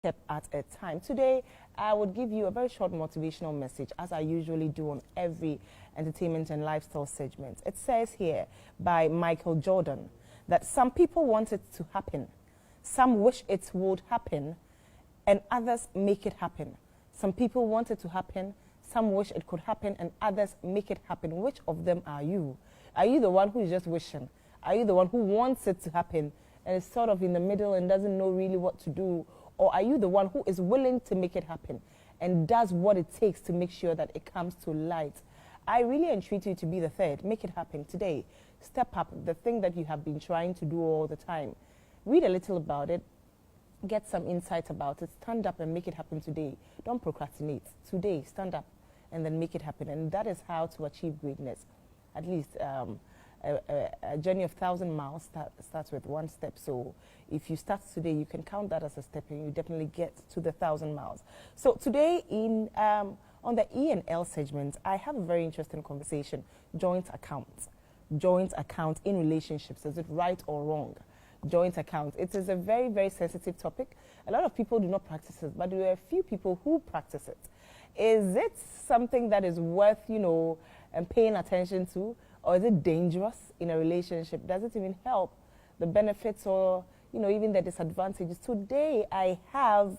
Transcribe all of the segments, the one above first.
step at a time. Today, I would give you a very short motivational message, as I usually do on every entertainment and lifestyle segment. It says here by Michael Jordan that some people want it to happen, some wish it would happen, and others make it happen. Some people want it to happen, some wish it could happen, and others make it happen. Which of them are you? Are you the one who is just wishing? Are you the one who wants it to happen and is sort of in the middle and doesn't know really what to do? Or are you the one who is willing to make it happen and does what it takes to make sure that it comes to light? I really entreat you to be the third. Make it happen today. Step up the thing that you have been trying to do all the time. Read a little about it. Get some insight about it. Stand up and make it happen today. Don't procrastinate. Today, stand up and then make it happen. And that is how to achieve greatness. At least a journey of 1,000 miles starts with one step. So if you start today, you can count that as a step and you definitely get to the 1,000 miles. So today on the E&L segment, I have a very interesting conversation. Joint account. Joint account in relationships. Is it right or wrong? Joint account. It is a very, very sensitive topic. A lot of people do not practice it, but there are a few people who practice it. Is it something that is worth, paying attention to? Or is it dangerous in a relationship? Does it even help the benefits or, even the disadvantages? Today, I have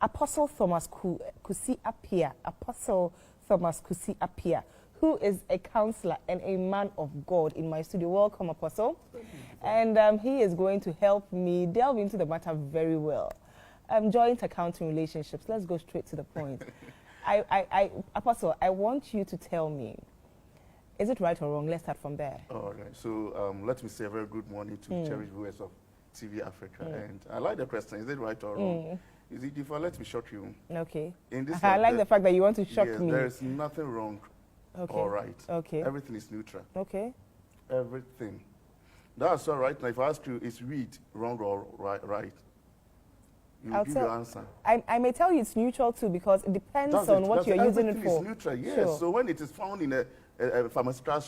Apostle Thomas Kusi-Appiah, Apostle Thomas Kusi-Appiah, who is a counselor and a man of God in my studio. Welcome, Apostle. And he is going to help me delve into the matter very well. Joint accounting relationships. Let's go straight to the point. Apostle, I want you to tell me, is it right or wrong? Let's start from there. All right. So let me say a very good morning to cherished viewers of TV Africa. And I like the question, is it right or wrong? Is it different? Let me shock you. Okay. In this I like the fact that you want to shock me. There is nothing wrong or right. Okay. Everything is neutral. Okay. Everything. That's all right. Now, if I ask you, is weed wrong or right? You will give your answer. I may tell you it's neutral too, because it depends on what you're using it for. Everything is neutral, yes. Sure. So when it is found in a pharmaceutical,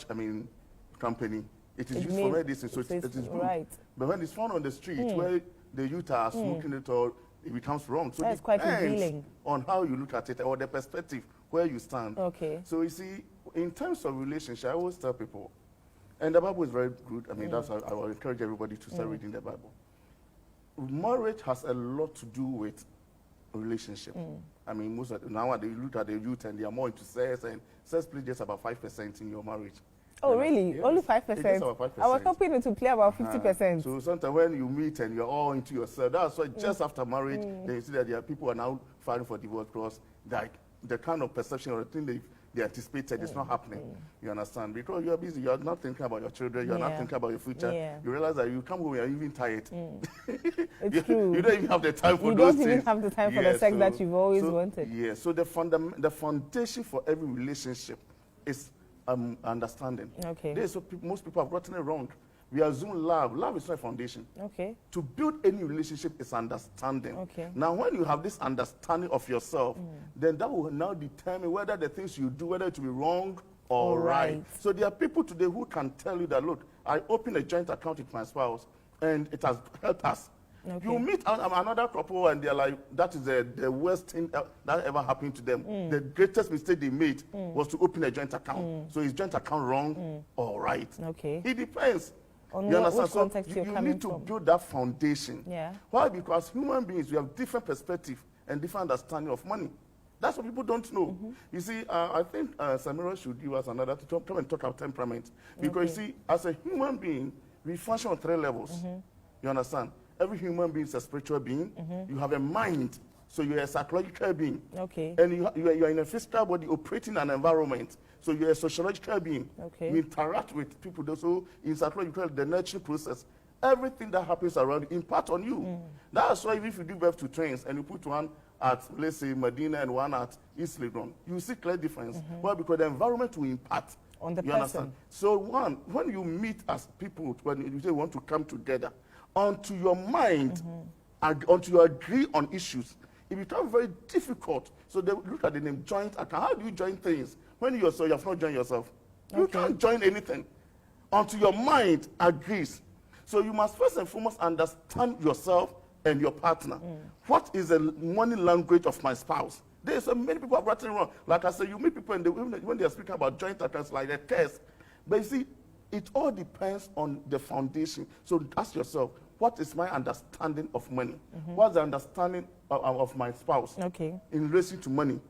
company, it is used for medicine, so it is good. Right. But when it's found on the street where the youth are smoking it all, it becomes wrong. So that's quite revealing on how you look at it or the perspective where you stand. Okay. So you see, in terms of relationship, I always tell people, and the Bible is very good. That's how I will encourage everybody to start reading the Bible. Marriage has a lot to do with relationship. Most of nowadays you look at the youth and they are more into sex, and sex plays just about 5% in your marriage. Oh, really? Yes. Only 5%? It's just about 5%. I was hoping it to play about 50%. So sometimes when you meet and you're all into yourself, that's why just after marriage, then you see that there are people who are now filing for divorce because the kind of perception or the thing they anticipated is not happening. You understand? Because you're busy, you're not thinking about your children, you're not thinking about your future. Yeah. You realize that you come home, you're even tired. It's true. You don't even have the time for those things. You don't even have the time for the sex that you've always wanted. Yeah, so the foundation for every relationship is understanding. Okay. Most people have gotten it wrong. We assume love. Love is not a foundation. Okay. To build any relationship is understanding. Okay. Now, when you have this understanding of yourself, then that will now determine whether the things you do, whether it will be wrong or right. So there are people today who can tell you that, look, I opened a joint account with my spouse, and it has helped us. Okay. You meet another couple, and they're like, that is the worst thing that ever happened to them. The greatest mistake they made was to open a joint account. So is joint account wrong or right? Okay. It depends. On you understand? Which context so you need to build that foundation. Yeah. Why? Because human beings, we have different perspective and different understanding of money. That's what people don't know. You see, I think Samira should give us another to come and talk about temperament. Because you see, as a human being, we function on 3 levels. You understand? Every human being is a spiritual being. You have a mind, so you're a psychological being. Okay. And you're in a physical body operating an environment. So you're a sociological being. Okay. You interact with people. So in psychology, the nurturing process, everything that happens around you impacts on you. That's why if you give birth to twins and you put one at, let's say, Medina and one at East Legon, you see clear difference. Why? Because the environment will impact on the person. Understand? So when you meet as people, when you say want to come together, onto your mind, onto your agree on issues, it becomes very difficult. So they look at the name joint account. How do you join things? When you have not joined yourself. You can't join anything until your mind agrees. So you must first and foremost understand yourself and your partner. What is the money language of my spouse? There's many people have gotten wrong. Like I said, you meet people and when they are speaking about joint accounts, like a test. But you see, it all depends on the foundation. So ask yourself, what is my understanding of money? What's the understanding of my spouse in relation to money?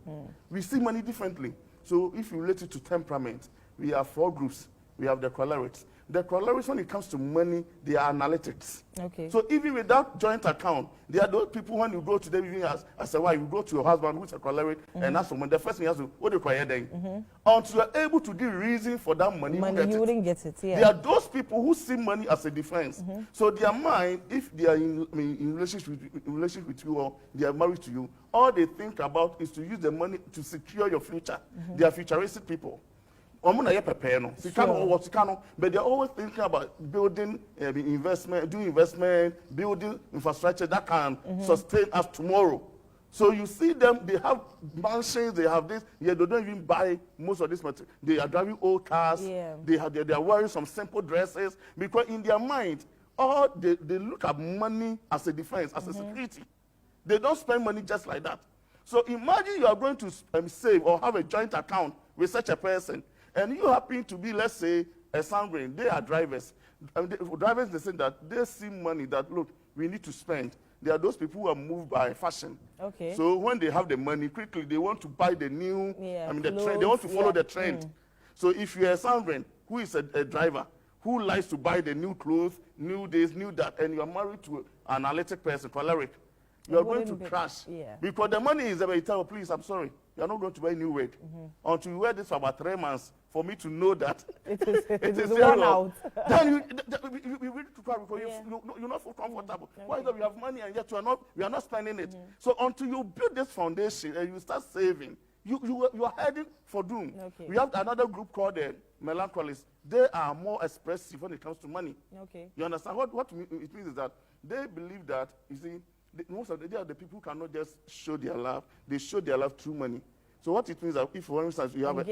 We see money differently. So if you relate it to temperament, we have 4 groups. We have the cholerics. The cholerics, when it comes to money, they are analytics. So even without joint account, there are those people when you go to them, even as a wife, you go to your husband who's a choleric and ask for money. The first thing you have to, what do you call it then? Until you're able to give reason for that money, you wouldn't get it. Yeah. There are those people who see money as a defense. So their mind, if they are in relationship with you or they are married to you, all they think about is to use the money to secure your future. They are futuristic people. But they're always thinking about building investment, doing investment, building infrastructure that can sustain us tomorrow. So you see them, they have mansions, they have this, they don't even buy most of this material. They are driving old cars, they are wearing some simple dresses, because in their mind, they look at money as a defense, as a security. They don't spend money just like that. So imagine you are going to save or have a joint account with such a person, and you happen to be, let's say, a sanguine. They are drivers. Drivers, they say that they see money that, look, we need to spend. There are those people who are moved by fashion. So when they have the money, quickly, they want to buy the new, the trend. They want to follow the trend. So if you're a sanguine who is a driver, who likes to buy the new clothes, new this, new that, and you are married to an analytic person, choleric, you are going to crash. Because the money is there, you tell, please, I'm sorry, you are not going to buy a new weight. Until you wear this for about 3 months for me to know that it is worn out. Then you need to cry because you're not feel comfortable. Why is that we have money and yet we are not spending it? So until you build this foundation and you start saving, you are heading for doom. We have another group called the melancholists. They are more expressive when it comes to money. You understand? What it means is that they believe that, you see, most of the people cannot just show their love. They show their love through money. So what it means that if, for instance, you have a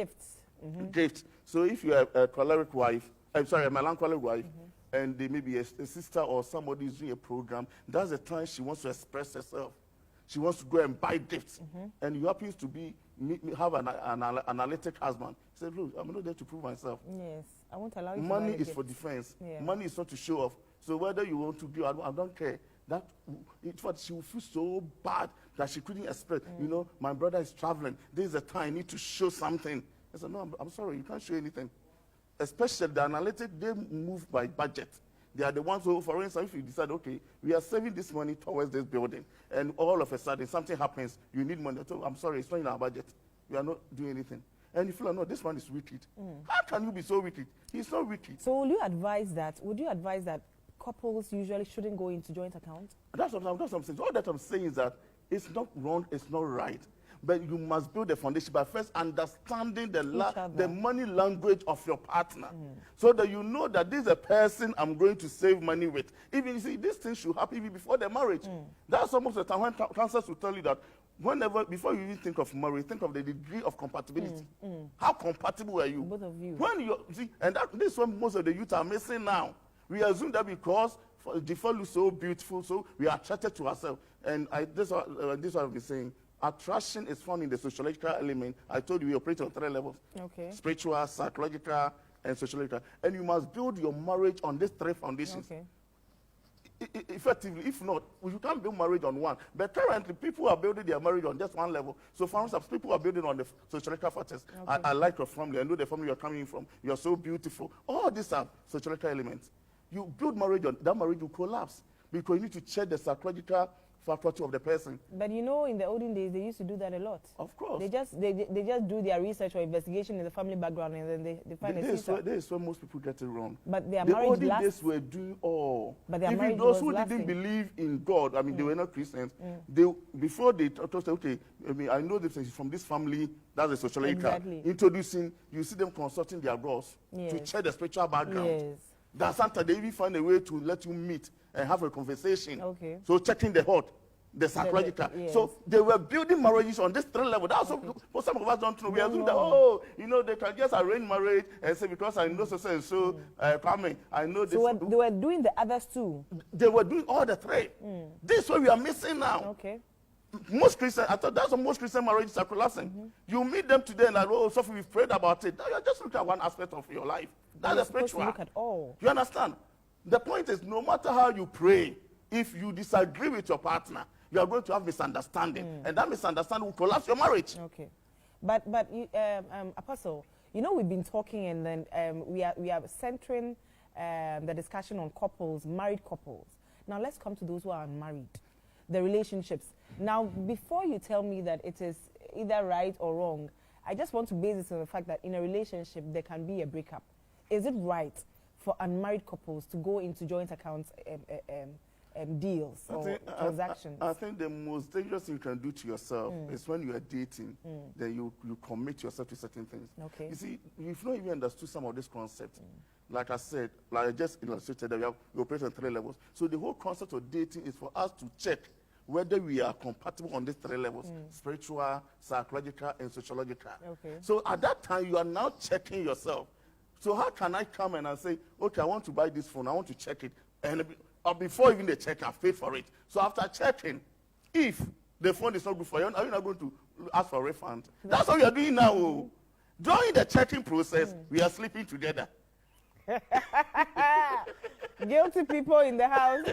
gift. So if you have a choleric wife, a melancholic wife, and they may be a sister or somebody is doing a program, that's the time she wants to express herself. She wants to go and buy gifts. And you happen to have an analytic husband. He said, look, I'm not there to prove myself. Yes, I won't allow you to Money is for defense. Money is not to show off. So whether you want to give, I don't care. That she will feel so bad that she couldn't express. You know, my brother is traveling. This is the time I need to show something. I said, no, I'm sorry, you can't show anything. Especially the analytic, they move by budget. They are the ones who, for instance, if you decide, okay, we are saving this money towards this building, and all of a sudden something happens, you need money. So, I'm sorry, it's not in our budget. We are not doing anything. And you feel, no, this one is wicked. How can you be so wicked? He's not wicked. So would you advise that couples usually shouldn't go into joint accounts? That's what I'm saying. All that I'm saying is that it's not wrong, it's not right. But you must build the foundation by first understanding the money language of your partner. So that you know that this is a person I'm going to save money with. Even, you see, this thing should happen even before the marriage. That's almost the time when counselors will tell you that before you even think of marriage, think of the degree of compatibility. How compatible are you? Both of you. When you see, and this is what most of the youth are missing now. We assume that because the fellow looks so beautiful, so we are attracted to ourselves. And this is what I've been saying. Attraction is found in the sociological element. I told you we operate on 3 levels. Spiritual, psychological, and sociological. And you must build your marriage on these 3 foundations. Effectively, if not, you can't build marriage on one. But currently, people are building their marriage on just one level. So, for instance, people are building on the sociological factors. I like your family. I know the family you're coming from. You're so beautiful. All these are sociological elements. You build marriage on that, marriage will collapse because you need to check the psychological faculty of the person. But you know, in the olden days, they used to do that a lot. Of course. They just do their research or investigation in the family background, and then they find a sister. This is where most people get it wrong. But their marriage lasts. The olden days were doing all. But their even those who didn't believe in God, I mean, they were not Christians. Before they told, okay, I mean, I know this is from this family. That's a sociological. Introducing, you see them consulting their gods to check the spiritual background. That sometimes they even find a way to let you meet and have a conversation. So checking the heart. the psychological. Yes. So they were building marriages on this 3 level. That's what some of us don't know. We assume that, oh, you know, they can just arrange marriage and say, because I know so and so, Kwame, I know this. So they were doing the others too? They were doing all the 3. This is what we are missing now. Okay. Most Christians, I thought that's what most Christian marriages are collapsing. You meet them today and like, oh, Sophie, we've prayed about it. You're just looking at one aspect of your life. That's the spiritual. Look at all. You understand? The point is, no matter how you pray, if you disagree with your partner, you are going to have misunderstanding, and that misunderstanding will collapse your marriage. Okay, but you, Apostle, you know, we've been talking, and then we are centering the discussion on couples, married couples. Now let's come to those who are unmarried, the relationships. Now, before you tell me that it is either right or wrong, I just want to base this on the fact that in a relationship there can be a breakup. Is it right for unmarried couples to go into joint accounts deals or transactions? I think the most dangerous thing you can do to yourself is when you are dating, then you commit yourself to certain things. Okay. You see, you've not even understood some of these concepts. Like I said, like I just illustrated that we operate on 3 levels. So the whole concept of dating is for us to check whether we are compatible on these 3 levels, spiritual, psychological, and sociological. Okay. So at that time, you are now checking yourself. So how can I come and I say, okay, I want to buy this phone, I want to check it, and before even the check, I've paid for it. So after checking, if the phone is not good for you, are you not going to ask for a refund? That's what we are doing now. During the checking process, we are sleeping together. Guilty people in the house.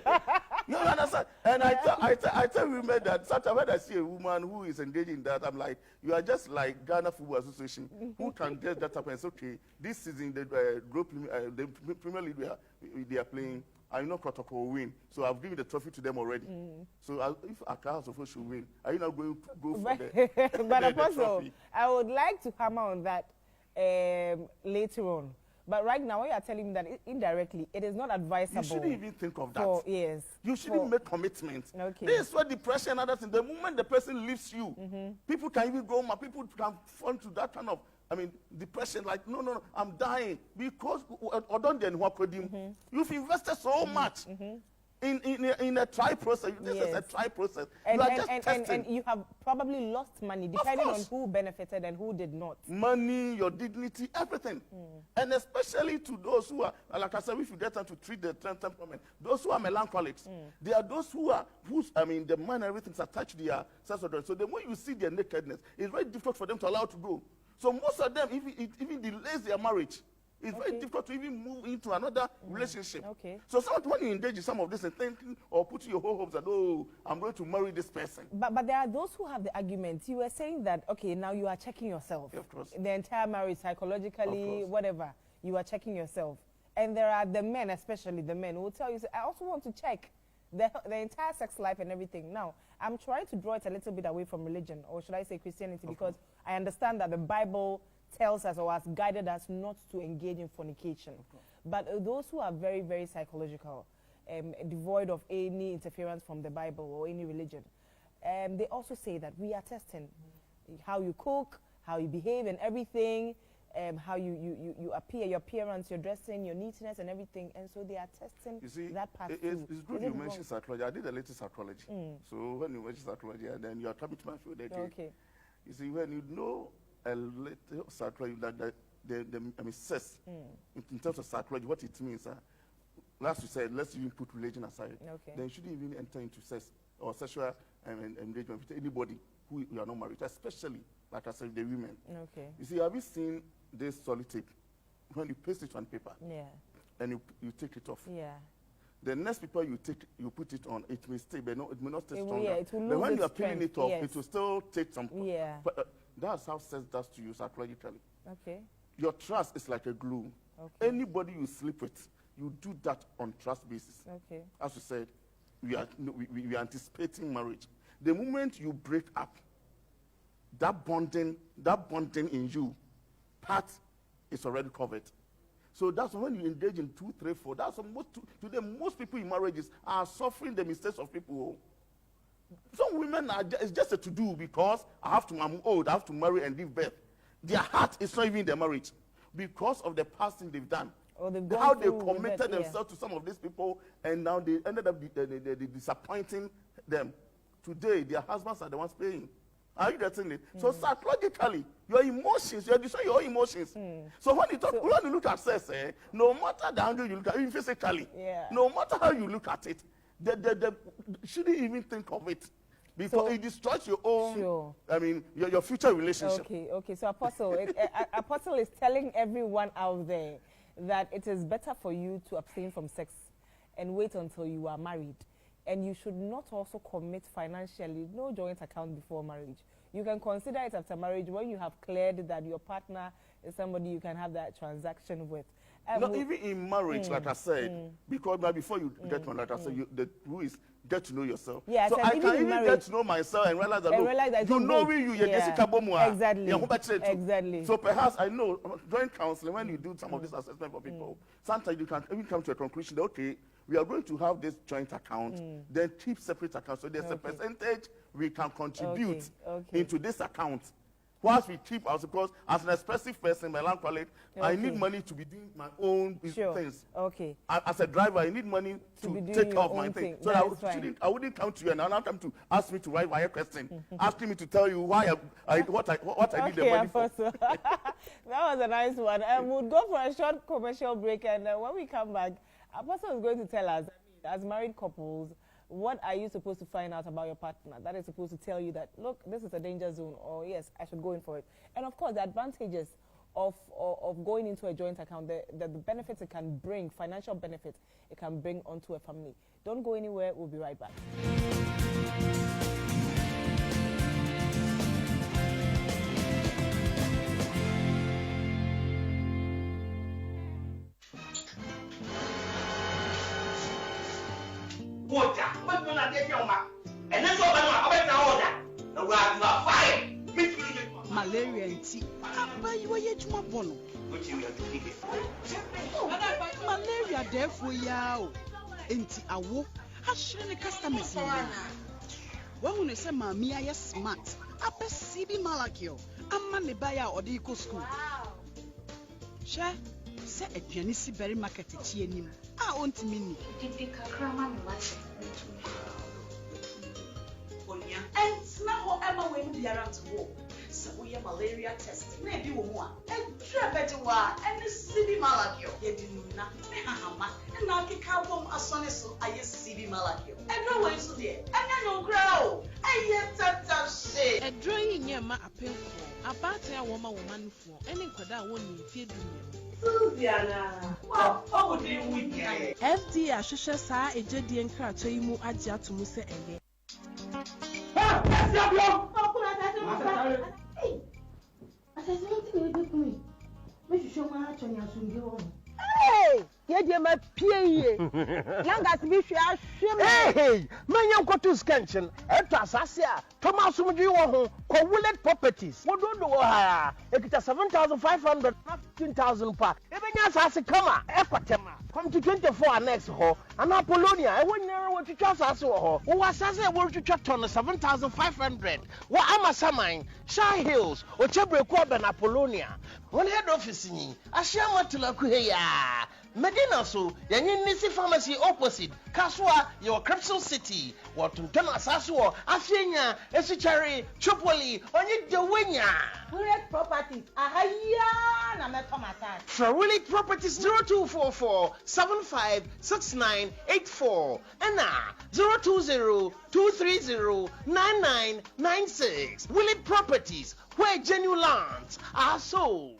You understand? And I tell women that sometimes when I see a woman who is engaged in that, I'm like, you are just like Ghana Football Association, who can get that up and say, okay, this season the Premier League they are playing, I know Kotoko will win, so I've given the trophy to them already. So if Accra House of Hope should win, are you not going to go for But Apostle, I would like to hammer on that later on. But right now, you are telling me that indirectly, it is not advisable. You shouldn't even think of that. Yes. You shouldn't make commitments. Okay. This is where depression and other things, the moment the person leaves you, people can even go, people can fall into that kind of, depression, like, no, I'm dying. Because, you've invested so much. In a try process. This is a try process. And you have probably lost money, depending on who benefited and who did not. Money, your dignity, everything. And especially to those who are, like I said, if you get time to treat the temperament, those who are melancholics, they are those the mind and everything is attached to their sense of. So the more you see their nakedness, it's very difficult for them to allow to go. So most of them, it even delays their marriage. It's very difficult to even move into another relationship. Okay. So when you engage in some of this and thinking or putting your whole hopes that, oh, I'm going to marry this person. But there are those who have the argument. You were saying that, okay, now you are checking yourself. Yeah, of course. The entire marriage, psychologically, whatever, you are checking yourself. And there are the men, especially the men, who will tell you, I also want to check the entire sex life and everything. Now, I'm trying to draw it a little bit away from religion, or should I say Christianity, because I understand that the Bible tells us or has guided us not to engage in fornication. But those who are very, very psychological, devoid of any interference from the Bible or any religion, they also say that we are testing how you cook, how you behave and everything, how you appear, your appearance, your dressing, your neatness and everything. And so they are testing that part too. It's good you mentioned psychology. I did a little psychology. So when you mention psychology, and then you are coming to my field again. Okay. You see, when you know a little psychology, sex, in terms of psychology, what it means, as you said, let's even put religion aside. Okay. Then you shouldn't even enter into sex or sexual engagement with anybody who you are not married, especially, like I said, the women. Okay. You see, have you seen this solitape? When you paste it on paper, and you take it off. Yeah. The next paper you put it on, it may stay, but it may not stay stronger. Yeah, it will lose but when you are strength. peeling it off, it will still take some. Yeah. But, that's how sex does to you psychologically. Okay. Your trust is like a glue. Okay. Anybody you sleep with, you do that on trust basis. Okay. As you said, we are anticipating marriage. The moment you break up, that bonding in you, part is already covered. So that's when you engage in 2, 3, 4. That's today most people in marriages are suffering the mistakes of people. Some women it's just a to-do because I'm old, I have to marry and give birth. Their heart is not even in their marriage because of the past thing they've done. How they committed themselves to some of these people, and now they ended up disappointing them. today their husbands are the ones paying. Are you getting it? So psychologically, your emotions, you're destroying your own emotions. So when you look at sex, no matter the angle you look at, even physically, no matter how you look at it, you shouldn't even think of it. Because it destroys your own, I mean, your future relationship. Okay. So Apostle, Apostle is telling everyone out there that it is better for you to abstain from sex and wait until you are married. And you should not also commit financially, no joint account before marriage. You can consider it after marriage when you have cleared that your partner is somebody you can have that transaction with. Not even in marriage, like I said, because before you get one, like I said, the rule is get to know yourself. Yeah, so I can even get to know myself and realize that, you know you, Exactly. So perhaps I know, during counseling, when you do some of this assessment for people, sometimes you can even come to a conclusion that, okay, we are going to have this joint account, then keep separate accounts. So there's a percentage we can contribute into this account. Whilst we keep ours, because as an expressive person, my landlord, I need money to be doing my own things. As a driver, I need money to take off my thing. So I wouldn't come to you and I'll come to ask me to write my question, asking me to tell you why what I need the money for. That was a nice one. We'll go for a short commercial break, and when we come back, Apostle is going to tell us, as married couples, what are you supposed to find out about your partner that is supposed to tell you that, look, this is a danger zone, or yes, I should go in for it. And of course, the advantages of going into a joint account, the benefits it can bring, financial benefits it can bring onto a family. Don't go anywhere. We'll be right back. Malaria and tea. Malaria therefore yaw. Enti awo. Ashire customers. When we say mami aye smart. Ape CB Malakio. Amma ne baya odiko school. She say aduane si berry market chi anim. A ontimi ni. Didi kakra ma me wate. Onya. And now Emma when be around to walk. So we have malaria test. Maybe we want. And trapetwa and the CB Malakio. Ye dinu na. Me hahama. And now ki kabom asone so aye CB Malakio. And no way so there. And no grow. Aye tata shit. A drawing ye ma apelfo. Abate a woman for. Any kwada won ni fie dunya. Diana. What would you win? FD ahwehwe saa ejedi nkrato yi mu agye atomu se eye. Hey, ye dey my pie. Young as me hwe ahwe. Hey, manya nkoto scansion. Eto asase a Thomas Mudwi wo ho, ko Willet Properties. Wododo wo ha. Ekita 7,500, 15,000 pa. Ebenya asase kama, ekotema. Come to 24 next ho. An Apollonia, I won't know what to trust us or who was as a word to chat on 7,500. What am I summing? Shy Hills, or Chebre Cobb and Apollonia. One head office in Ashama Tulakuya. Medina so, Yanin Nisi Pharmacy opposite, Kaswa, your Crepsal City, Washington Asasua, Afinia, Esichari, Tripoli, on you the winya. Willet Properties, ahaya, na me tomata. For Willet Properties 0244 756984 and 020 230 9996. Willet Properties, where genuine lands are sold.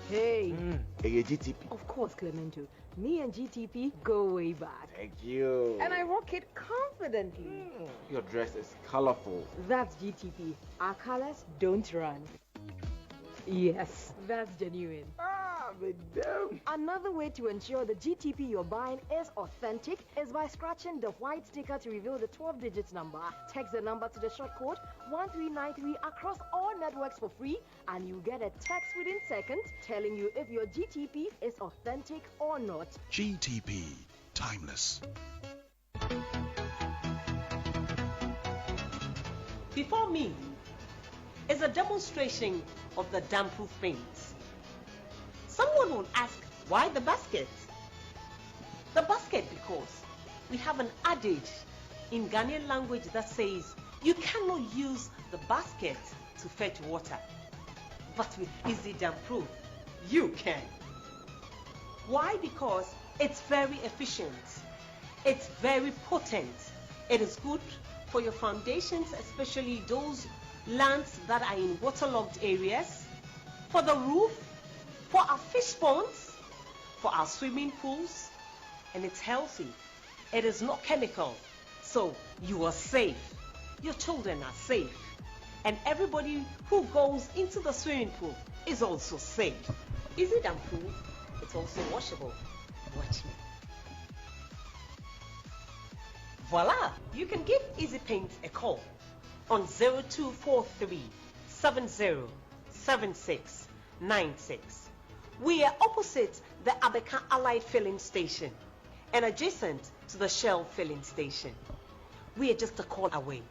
Hey. Hey, GTP. Of course, Clemento. Me and GTP go way back. Thank you. And I rock it confidently. Your dress is colorful. That's GTP. Our colors don't run. Yes, that's genuine. Madam. Another way to ensure the GTP you're buying is authentic is by scratching the white sticker to reveal the 12-digit number. Text the number to the short code 1393 across all networks for free, and you get a text within seconds telling you if your GTP is authentic or not. GTP, timeless. Before me is a demonstration of the damp-proof paints. Someone will ask, why the basket? The basket because we have an adage in Ghanaian language that says you cannot use the basket to fetch water. But with Easy Dam Proof, you can. Why? Because it's very efficient. It's very potent. It is good for your foundations, especially those lands that are in waterlogged areas, for the roof, for our fish ponds, for our swimming pools, and it's healthy. It is not chemical, so you are safe. Your children are safe. And everybody who goes into the swimming pool is also safe. Is it improved? It's also washable. Watch me. Voila! You can give Easy Paint a call on 0243 707696. We are opposite the Abeka Allied Filling Station and adjacent to the Shell Filling Station. We are just a call away.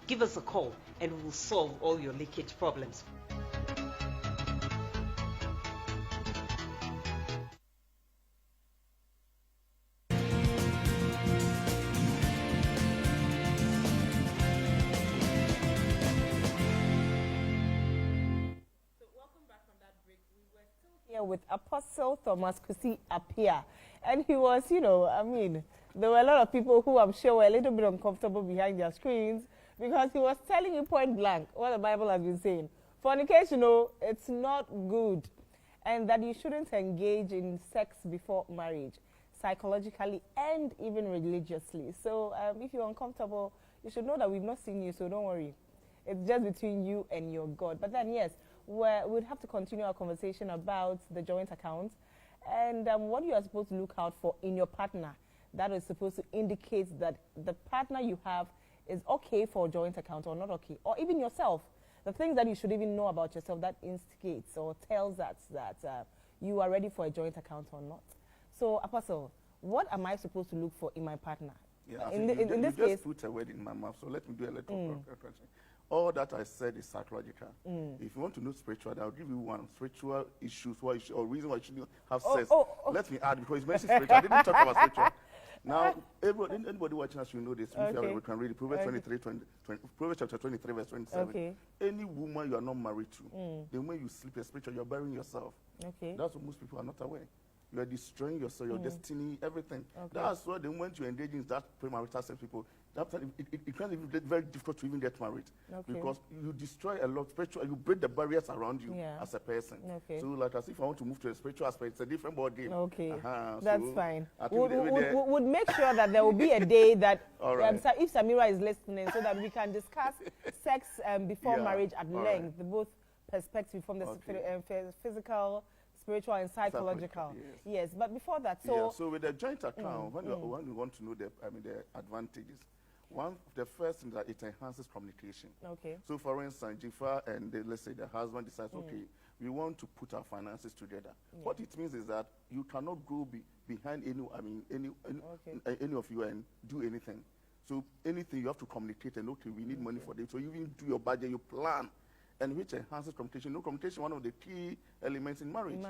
Give us a call and we'll solve all your leakage problems. With Apostle Thomas Kusi-Appiah, and he was, you know, I mean, there were a lot of people who I'm sure were a little bit uncomfortable behind their screens because he was telling you point blank what the Bible has been saying. Fornication, it's not good, and that you shouldn't engage in sex before marriage, psychologically and even religiously. So if you're uncomfortable, you should know that we've not seen you, so don't worry. It's just between you and your God. But then, yes, we'd have to continue our conversation about the joint account and what you are supposed to look out for in your partner. That is supposed to indicate that the partner you have is okay for a joint account or not okay, or even yourself. The things that you should even know about yourself that instigates or tells us that you are ready for a joint account or not. So, Apostle, what am I supposed to look for in my partner? Yeah, in this case, just put a word in my mouth, so let me do a little correction. All that I said is psychological. If you want to know spiritual, I'll give you one. Spiritual issues, or reason why you shouldn't have sex. Let me add, because it's mentioned spiritual. I didn't talk about spiritual. Now, anybody watching us, you know this. Okay. We can read it. Proverbs 20, Proverbs chapter 23, verse 27. Okay. Any woman you are not married to, the moment you sleep spiritual, you're burying yourself. Okay. That's what most people are not aware. You are destroying yourself, your destiny, everything. Okay. That's why the moment you engage in that premarital sex, people, it can be very difficult to even get married. Okay. Because you destroy a lot of spiritual, you break the barriers around you as a person. Okay. So, like, as if I want to move to a spiritual aspect, it's a different ball game. Okay. That's so fine. Would make sure that there will be a day that, if Samira is listening, so that we can discuss sex before marriage at length, both perspectives from the physical, spiritual and psychological. Yes, but before that, so with the joint account, when you want to know the advantages, the first thing that it enhances communication. Okay. So for instance, Jifa and let's say the husband decides, okay, we want to put our finances together. Yeah. What it means is that you cannot go behind any of you and do anything. So anything you have to communicate and okay, we need money for this. So you even do your budget, you plan. And which enhances communication. No, communication is one of the key elements in marriage.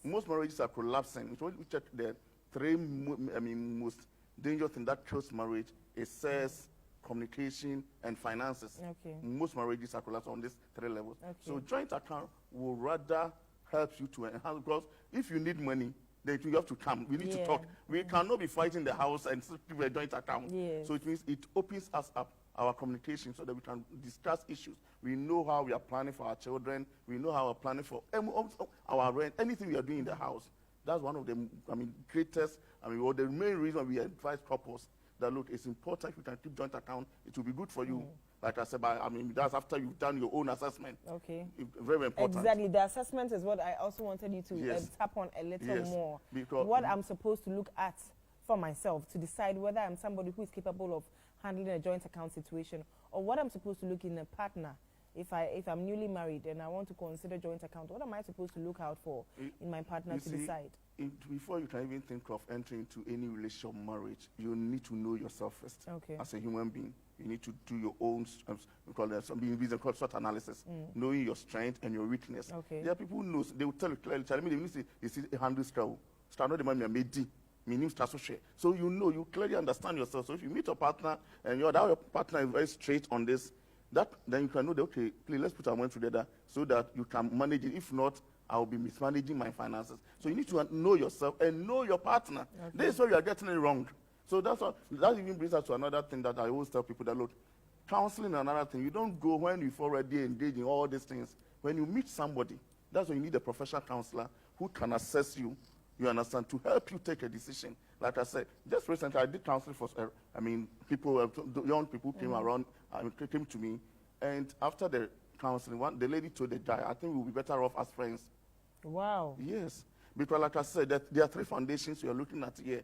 Most marriages are collapsing. Which are the three most dangerous things that kills marriage is sex, communication, and finances. Okay. Most marriages are collapsing on these three levels. Okay. So joint account will rather help you to enhance, because if you need money, then you have to come. We need to talk. We cannot be fighting the house and still keep a joint account. Yes. So it means it opens us up, our communication, so that we can discuss issues. We know how we are planning for our children. We know how we are planning for our rent, anything we are doing in the house. That's one of the greatest, or the main reason we advise couples that, look, it's important if you can keep joint account. It will be good for you. Like I said, that's after you've done your own assessment. Okay. Very important. Exactly. The assessment is what I also wanted you to tap on a little more. Because what I'm supposed to look at for myself to decide whether I'm somebody who is capable of handling a joint account situation, or what I'm supposed to look in a partner. If I'm newly married and I want to consider joint account, what am I supposed to look out for in my partner to decide? Before you can even think of entering into any relationship or marriage, you need to know yourself first as a human being. you need to do your own SWOT analysis, knowing your strength and your weakness. Okay. There are people who know, they will tell you clearly, tell me, they see a handle straw. Start not the man made meaning start so share. So you know, you clearly understand yourself. So if you meet a partner and your partner is very straight on this, then you can know that, okay, please let's put our money together so that you can manage it. If not, I'll be mismanaging my finances. So you need to know yourself and know your partner. Okay. This is where you are getting it wrong. So that even brings us to another thing that I always tell people that, look, counseling is another thing. You don't go when you've already engaged in all these things. When you meet somebody, that's when you need a professional counselor who can assess you, you understand, to help you take a decision. Like I said, just recently I did counseling for, people, young people came around, came to me, and after the counseling, the lady told the guy, I think we'll be better off as friends. Wow. Yes. Because like I said, there are 3 foundations you're looking at here.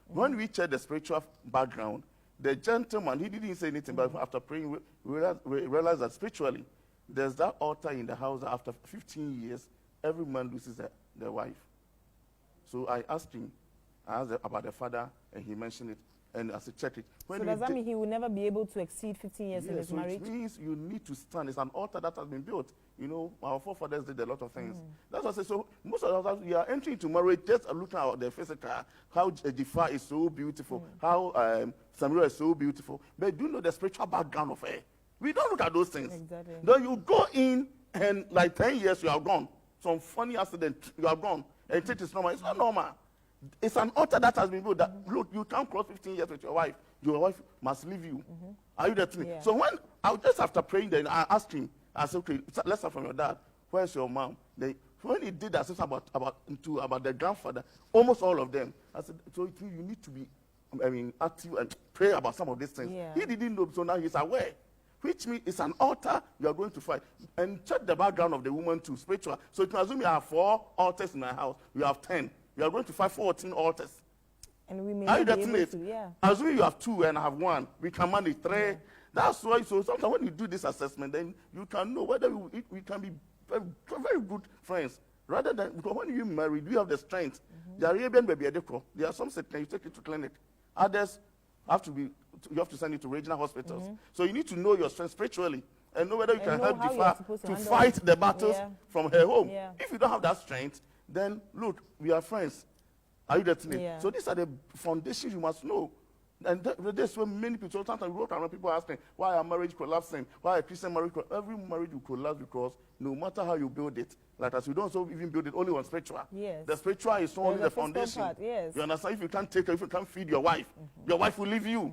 When we check the spiritual background, the gentleman, he didn't say anything, but after praying, we realized that spiritually, there's that altar in the house that after 15 years, every man loses their wife. So I asked him about the father, and he mentioned it, and I said, check it. So does that mean he will never be able to exceed 15 years in his marriage? It means you need to stand. It's an altar that has been built. You know, our forefathers did a lot of things. That's what I say. So most of us, we are entering into marriage just looking at the physical, how Jifar is so beautiful, how Samira is so beautiful. But do you know the spiritual background of her? We don't look at those things. Exactly. Then you go in, and like 10 years, you are gone. Some funny accident, you are gone. And it is normal. It's not normal. It's an altar that has been built that, look, you can't cross 15 years with your wife. Your wife must leave you. Are you there to me? Yeah. So when, just after praying, then I asked him, I said, okay, let's start from your dad. Where's your mom? When he did that, about the grandfather, almost all of them, I said, so you need to be, active and pray about some of these things. Yeah. He didn't know, so now he's aware. Which means it's an altar you are going to fight. And check the background of the woman too, spiritual. So you can assume you have 4 altars in my house. You have 10. You are going to fight 14 altars. And we may Are you not be getting able it? to, yeah. Assuming you have 2 and I have 1, we can manage 3. Yeah. That's why, so sometimes when you do this assessment, then you can know whether we can be very, very good friends. Rather than, because when you marry, you have the strength. The Arabian baby, there are some sickness, you take it to clinic. Others you have to send it to regional hospitals. So you need to know your strength spiritually and know whether you can help Jifar to fight the battles from her home. Yeah. If you don't have that strength, then look, we are friends. Are you getting it? Yeah. So these are the foundations you must know. And that's when many people, sometimes we walk around people asking, why are marriage collapsing? Why are Christian marriage collapsing? Every marriage will collapse because no matter how you build it, like as we don't so even build it only on spiritual. Yes. The spiritual is only the foundation. Part, yes. You understand? If you can't take her, if you can't feed your wife will leave you.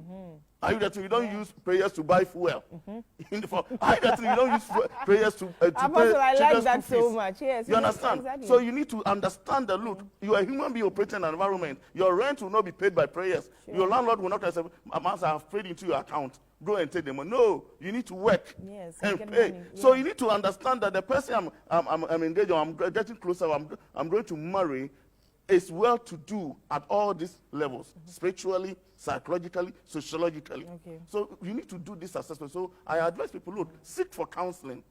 Are you getting? You don't use prayers to buy fuel. Are you getting? You don't use prayers to pay I like that so much. Yes. You understand? Exactly. So you need to understand that, look, you are a human being operating in an environment. Your rent will not be paid by prayers. Sure. Your landlord will not say, I have paid into your account. Go and take them. No, you need to work and pay. Yeah. So you need to understand that the person I'm engaged or I'm getting closer, I'm going to marry, is well to do at all these levels, spiritually, psychologically, sociologically. Okay. So you need to do this assessment. So I advise people, look, seek for counseling.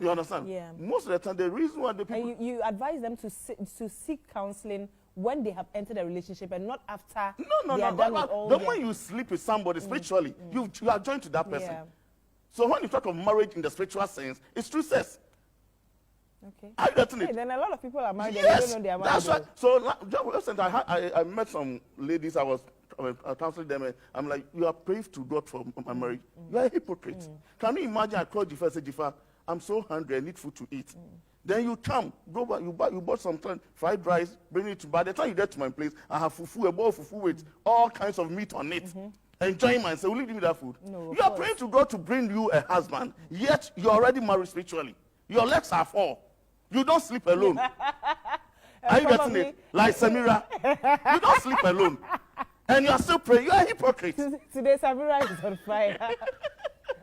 You understand? Yeah. Most of the time, the reason why the people... And you advise them to seek counseling when they have entered a relationship and not after they are done with all when you sleep with somebody spiritually, you are joined to that person. Yeah. So when you talk of marriage in the spiritual sense, it's true sex. Okay. Are you getting it? Then a lot of people are married and yes, they don't know they are married. That's right. So just recently, I met some ladies. I was counseling them, and I'm like, you are praying to God for my marriage. You are a hypocrite. Can you imagine? I called Jifar and said, Jifar, I'm so hungry. I need food to eat. Then you come, go back, you bought some fried rice, bring it to. By the time you get to my place, I have fufu, a bowl of fufu with all kinds of meat on it. Enjoying myself. Will you give me that food? No, you are praying to God to bring you a husband, yet you're already married spiritually. Your legs are full. You don't sleep alone. Are you getting it? Like Samira. You don't sleep alone. And you are still praying. You are a hypocrite. Today, Samira is on fire.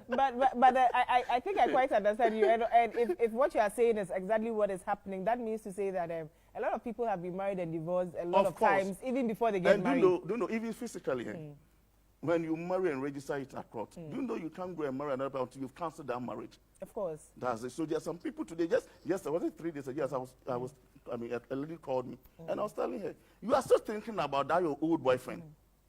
But I think I quite understand you. And if what you are saying is exactly what is happening, that means to say that a lot of people have been married and divorced a lot of times, even before they get married. Do you know, even physically, when you marry and register it at court, do you know you can't go and marry another person until you've cancelled that marriage? Of course. That's it. So there are some people today, yes, was it 3 days ago? Yes, a lady called me, and I was telling her, you are still thinking about that your old boyfriend.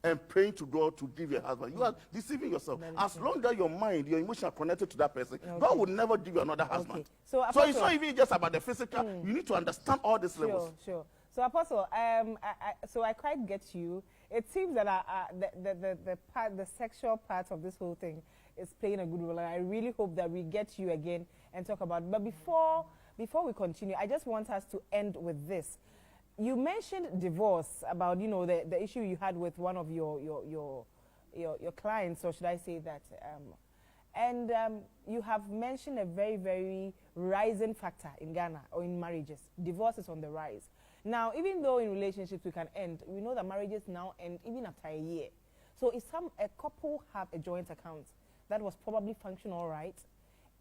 and praying to God to give you a husband. You are deceiving yourself. As long as your mind, your emotion are connected to that person, God will never give you another husband. Okay. So it's not even just about the physical. You need to understand all these levels. Sure. So, Apostle, I quite get you. It seems that the sexual part of this whole thing is playing a good role, and I really hope that we get you again and talk about it. But before we continue, I just want us to end with this. You mentioned divorce, about the issue you had with one of your clients, or should I say that? And you have mentioned a very, very rising factor in Ghana or in marriages. Divorce is on the rise. Now, even though in relationships we can end, we know that marriages now end even after a year. So if a couple have a joint account that was probably functional all right,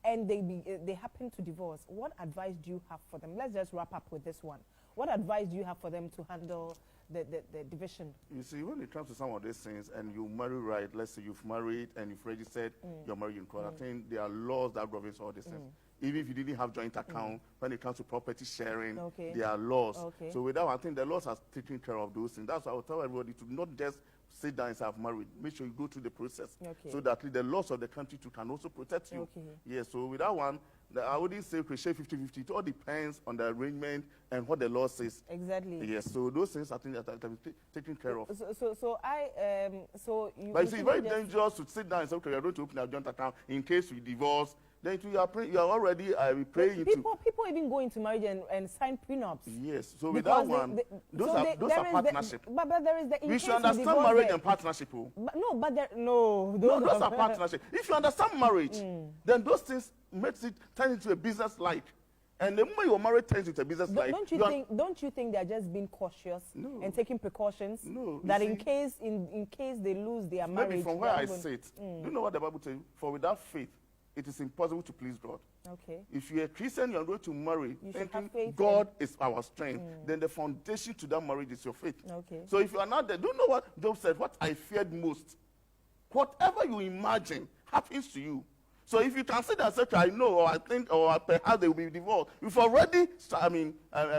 and they happen to divorce, what advice do you have for them? Let's just wrap up with this one. What advice do you have for them to handle the division? You see, when it comes to some of these things, and you marry right, let's say you've married and you've registered your marriage in court, I think there are laws that govern all these things. Even if you didn't have joint account, when it comes to property sharing, there are laws. So with that, I think the laws are taking care of those things. That's why I would tell everybody to not just sit down and say, I've married. Make sure you go through the process so that the laws of the country too can also protect you. Yeah, so with that one, I wouldn't say we share 50-50. It all depends on the arrangement and what the law says. Exactly. Yes, so those things I think that can be taken care of. But it's very dangerous to sit down and say, okay, you're going to open a joint account in case we divorce. Then you are already praying. People even go into marriage and sign prenups. Yes. So with that one, those are partnership. But there is the. We should understand marriage and partnership. Those are partnership. If you understand marriage, then those things makes it turn into a business like. And the moment your marriage turns into a business like, don't you think they're just being cautious and taking precautions? No. That in case they lose their marriage. Maybe from where I sit, you know what the Bible tells you? For without faith, it is impossible to please God. Okay. If you're a Christian, you're going to marry, thinking God is our strength, then the foundation to that marriage is your faith. Okay. So if you are not there, do you know what Job said? What I feared most, whatever you imagine happens to you. So if you consider such, I know, or I think, or perhaps they will be divorced, you've already,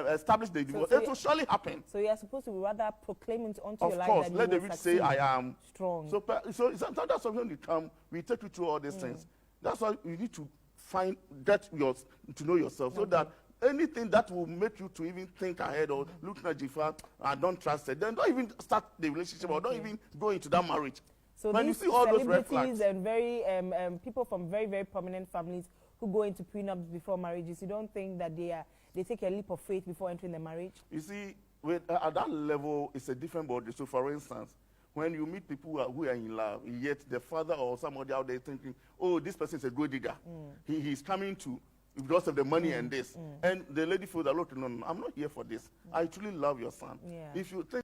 established the divorce. It will surely happen. So you are supposed to rather proclaim it onto your life. Of course, let the rich say, I am strong. So sometimes when you come, we take you through all these things. That's why you need to to know yourself, so that anything that will make you to even think ahead or look at Jifa, I don't trust it, then don't even start the relationship or don't even go into that marriage. So when you see all those red flags and very people from very, very prominent families who go into prenups before marriages, you don't think that they take a leap of faith before entering the marriage? You see, at that level, it's a different body. So for instance, when you meet people who are in love, yet the father or somebody out there thinking, oh, this person is a good digger. He's coming to because of the money and this. And the lady feels that, look, no, I'm not here for this. I truly love your son. If you think